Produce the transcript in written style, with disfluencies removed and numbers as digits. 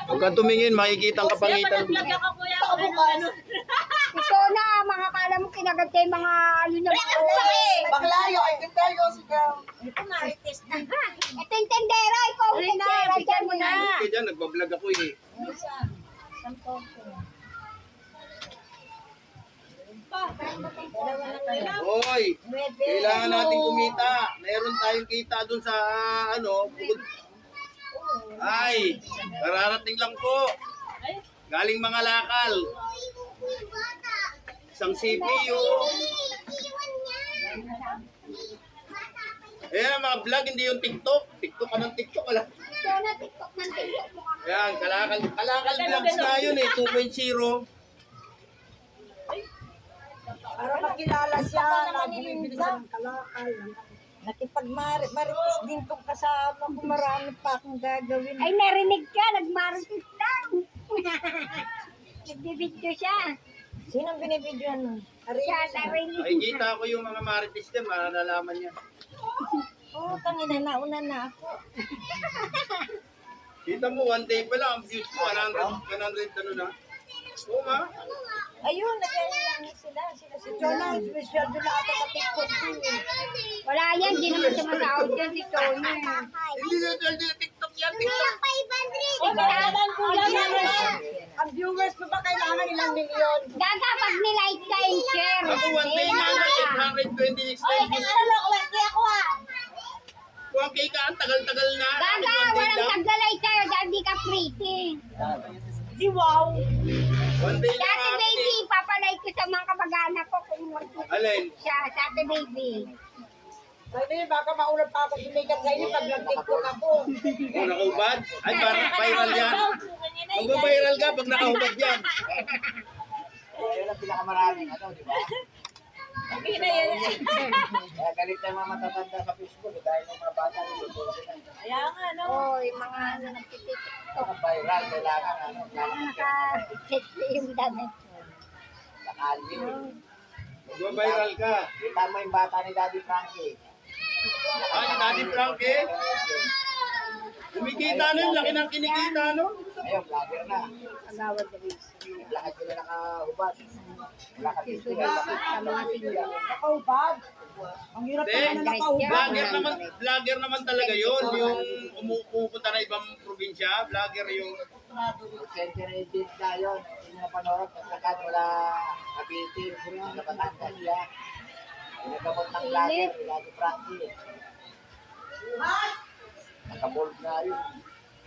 Huwag kang tumingin, makikita ang kapangitan. Nag-vlog ako kuya. Ano? Ito na, mga kala mo kinagat kayo mga ano niya. Baklayo, ay tindayo sigaw. Ito marites na. Ito yung tendera, ikaw yung tendera. bigyan mo na. Kaya dyan, nagbablog ako eh. Hoy, kailangan natin kumita. Meron tayong kita dun sa ano, bukod. Ay, kararating lang po. Galing mga lakal. Isang CPU. Ayan, mga vlog, hindi yung TikTok. TikTok ka ng TikTok, wala. Ito na, TikTok ng TikTok mo. Ayan, kalakal vlogs na yun eh, 2.0. Para makilala siya, nabibili siya ng kalakal. Nakipag-marites din tong kasama ko, marami pa akong gagawin. Ay, narinig ka, nagmaritis lang. Nagbibidyo siya. Sinong binibidyoan mo? Siya, narinig. Ay, kita ko yung mga marites din, malalaman niya. Oo, tangina, nauna na ako. Kita mo, one day pa lang, ang views ko, 100 ano na. Oo nga. Ayun, nag-ilan sila. Sila si Jonah, special doon na ata sa TikTok ko. Wala yan, di naman siya masahod yan si Tony. Hindi na TikTok yan, TikTok. Ang viewers mo ba kailangan ilang milyon? Gaga, pag nilike ka and share. Ako, one day na lang, 826 views. Kung kay ka, ang tagal-tagal na. Gaga, One day walang lang. taglalike kayo dahil di ka pretty. Di wow! One day lang. Dati ate. baby, papalike ko sa mga kamag-anak ko kung magkikita Alin? siya. Dati baby. Sabi, baka maulap pa ako sumikat sa inyo pag nag-TikTok ako. Kung nakaubad? Ay, parang viral yan. Mag-viral ka pag nakaubad yan. Ayun ang pinakamaraming ano, di ba? Okay na yan. Kaya galit tayo mga matatanda sa Facebook dahil yung mga bata Kaya nga, no? Oh, yung mga ano nagtitiktok. ang viral, kailangan ano, Naka-sexy yung damit. sakali. Mag-viral ka. Kita mo yung bata ni Daddy Frankie. Ay, Daddy Frankie. Kumikita na yun, laki ng kinikita, no? Ngayon, vlogger na. Agawad na rin. Lahat sila nakahubad. Wala ka dito. Sa mga senior. Nakaubad. Ang hirap Hindi, naman na nakaubad. vlogger naman talaga yun. Yung umupunta na ibang probinsya, vlogger yung... Century din na yun. Hindi na panood. Pagkakat wala kabitin. Napatanda siya. Pinagamot ng vlogger ni Daddy Frankie. Nakabold na yun.